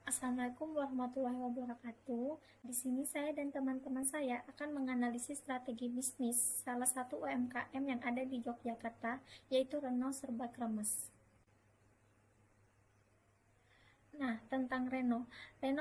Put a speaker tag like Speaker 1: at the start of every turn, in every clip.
Speaker 1: Assalamualaikum warahmatullahi wabarakatuh. Di sini saya dan teman-teman saya akan menganalisis strategi bisnis salah satu UMKM yang ada di Yogyakarta, yaitu Renault Serba Kremes. Nah, tentang Renault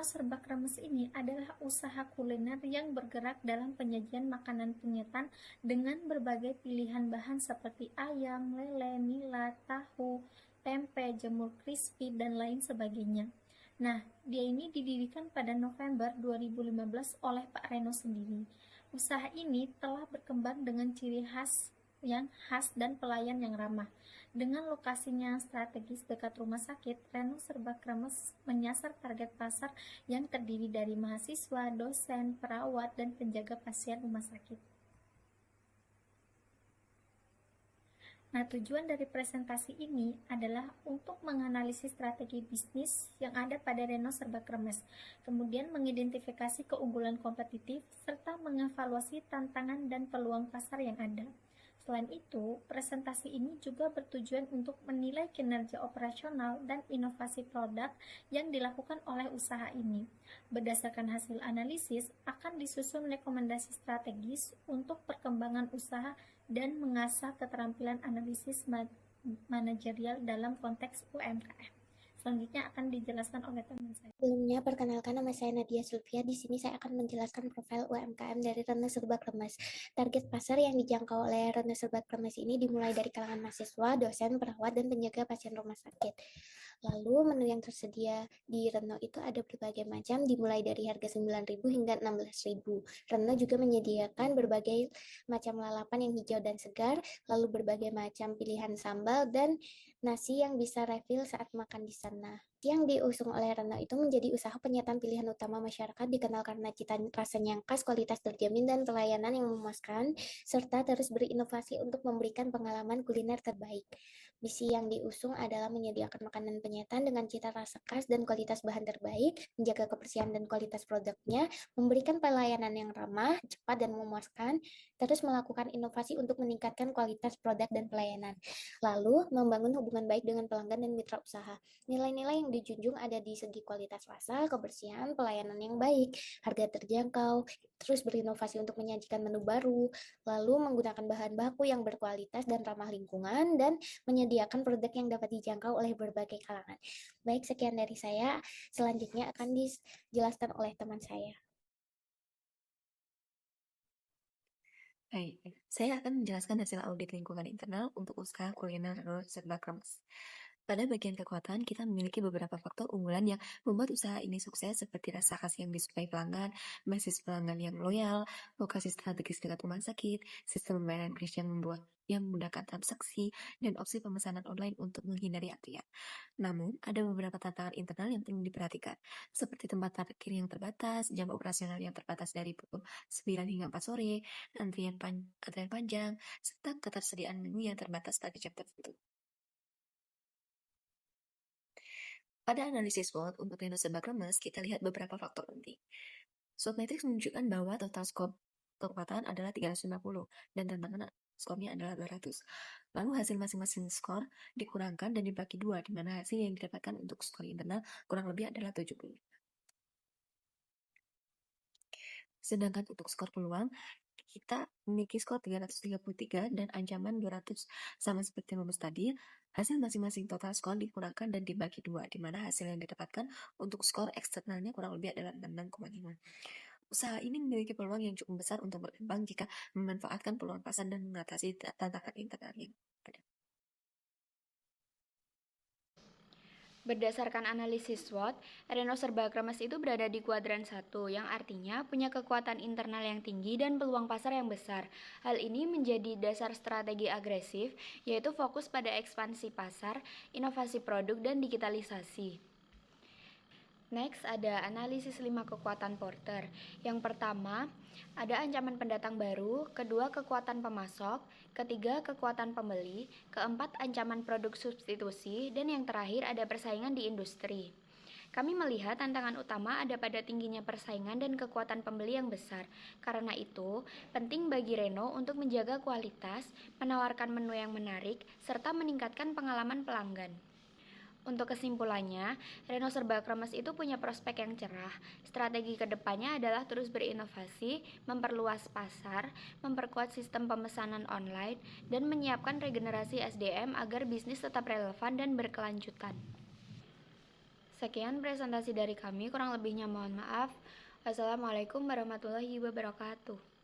Speaker 1: Serba Kremes ini adalah usaha kuliner yang bergerak dalam penyajian makanan penyetan dengan berbagai pilihan bahan seperti ayam, lele, nila, tahu, tempe, jamur crispy, dan lain sebagainya. Nah, dia ini didirikan pada November 2015 oleh Pak Reno sendiri. Usaha ini telah berkembang dengan ciri khas yang khas dan pelayan yang ramah. Dengan lokasinya yang strategis dekat rumah sakit, Renault Serba Kremes menyasar target pasar yang terdiri dari mahasiswa, dosen, perawat, dan penjaga pasien rumah sakit. Nah, tujuan dari presentasi ini adalah untuk menganalisis strategi bisnis yang ada pada Renault Serba Kremes, kemudian mengidentifikasi keunggulan kompetitif, serta mengevaluasi tantangan dan peluang pasar yang ada. Selain itu, presentasi ini juga bertujuan untuk menilai kinerja operasional dan inovasi produk yang dilakukan oleh usaha ini. Berdasarkan hasil analisis, akan disusun rekomendasi strategis untuk perkembangan usaha dan mengasah keterampilan analisis manajerial dalam konteks UMKM. Selanjutnya akan dijelaskan oleh teman saya.
Speaker 2: Sebelumnya, perkenalkan nama saya Nadia Sulfia. Di sini saya akan menjelaskan profil UMKM dari Renault Serba Kremes. Target pasar yang dijangkau oleh Renault Serba Kremes ini dimulai dari kalangan mahasiswa, dosen, perawat, dan penjaga pasien rumah sakit. Lalu menu yang tersedia di Renault itu ada berbagai macam, dimulai dari harga 9.000 hingga 16.000. Renault juga menyediakan berbagai macam lalapan yang hijau dan segar, lalu berbagai macam pilihan sambal dan nasi yang bisa refill saat makan di sana. Yang diusung oleh Renault itu menjadi usaha penyetan pilihan utama masyarakat, dikenal karena cita rasanya yang khas, kualitas terjamin, dan pelayanan yang memuaskan, serta terus berinovasi untuk memberikan pengalaman kuliner terbaik. Misi yang diusung adalah menyediakan makanan penyetan dengan cita rasa khas dan kualitas bahan terbaik, menjaga kebersihan dan kualitas produknya, memberikan pelayanan yang ramah, cepat, dan memuaskan, terus melakukan inovasi untuk meningkatkan kualitas produk dan pelayanan, lalu membangun hubungan baik dengan pelanggan dan mitra usaha. Nilai-nilai yang dijunjung ada di segi kualitas rasa, kebersihan, pelayanan yang baik, harga terjangkau, terus berinovasi untuk menyajikan menu baru, lalu menggunakan bahan baku yang berkualitas dan ramah lingkungan, dan menyediakan produk yang dapat dijangkau oleh berbagai kalangan. Baik, sekian dari saya. Selanjutnya akan dijelaskan oleh teman saya.
Speaker 3: Baik, saya akan menjelaskan hasil audit lingkungan internal untuk usaha kuliner Renault Serba Kremes. Pada bagian kekuatan, kita memiliki beberapa faktor unggulan yang membuat usaha ini sukses, seperti rasa khas yang disukai pelanggan, basis pelanggan yang loyal, lokasi strategis dekat rumah sakit, sistem pembayaran kris yang memudahkan transaksi, dan opsi pemesanan online untuk menghindari antrian. Namun, ada beberapa tantangan internal yang perlu diperhatikan, seperti tempat parkir yang terbatas, jam operasional yang terbatas dari pukul 9 hingga 4 sore, antrian panjang, serta ketersediaan menu yang terbatas pada jam tertentu. Pada analisis SWOT untuk Renault Serba Kremes, kita lihat beberapa faktor penting. SWOT Matrix menunjukkan bahwa total skop kekuatan adalah 350 dan tantangan skornya adalah 200. Lalu hasil masing-masing skor dikurangkan dan dibagi dua, di mana hasil yang didapatkan untuk skor internal kurang lebih adalah 70. Sedangkan untuk skor peluang, kita memiliki skor 333 dan ancaman 200. Sama seperti rumus tadi, hasil masing-masing total skor dikurangkan dan dibagi dua, di mana hasil yang didapatkan untuk skor eksternalnya kurang lebih adalah 66,5. Usaha ini memiliki peluang yang cukup besar untuk berkembang jika memanfaatkan peluang pasar dan mengatasi tantangan internal yang ada.
Speaker 4: Berdasarkan analisis SWOT, Renault Serba Kremes itu berada di kuadran 1, yang artinya punya kekuatan internal yang tinggi dan peluang pasar yang besar. Hal ini menjadi dasar strategi agresif, yaitu fokus pada ekspansi pasar, inovasi produk, dan digitalisasi. Next, ada analisis 5 kekuatan Porter. Yang pertama, ada ancaman pendatang baru, kedua kekuatan pemasok, ketiga kekuatan pembeli, keempat ancaman produk substitusi, dan yang terakhir ada persaingan di industri. Kami melihat tantangan utama ada pada tingginya persaingan dan kekuatan pembeli yang besar. Karena itu, penting bagi Renault untuk menjaga kualitas, menawarkan menu yang menarik, serta meningkatkan pengalaman pelanggan. Untuk kesimpulannya, Reno Serba Kremes itu punya prospek yang cerah. Strategi kedepannya adalah terus berinovasi, memperluas pasar, memperkuat sistem pemesanan online, dan menyiapkan regenerasi SDM agar bisnis tetap relevan dan berkelanjutan. Sekian presentasi dari kami, kurang lebihnya mohon maaf. Wassalamualaikum warahmatullahi wabarakatuh.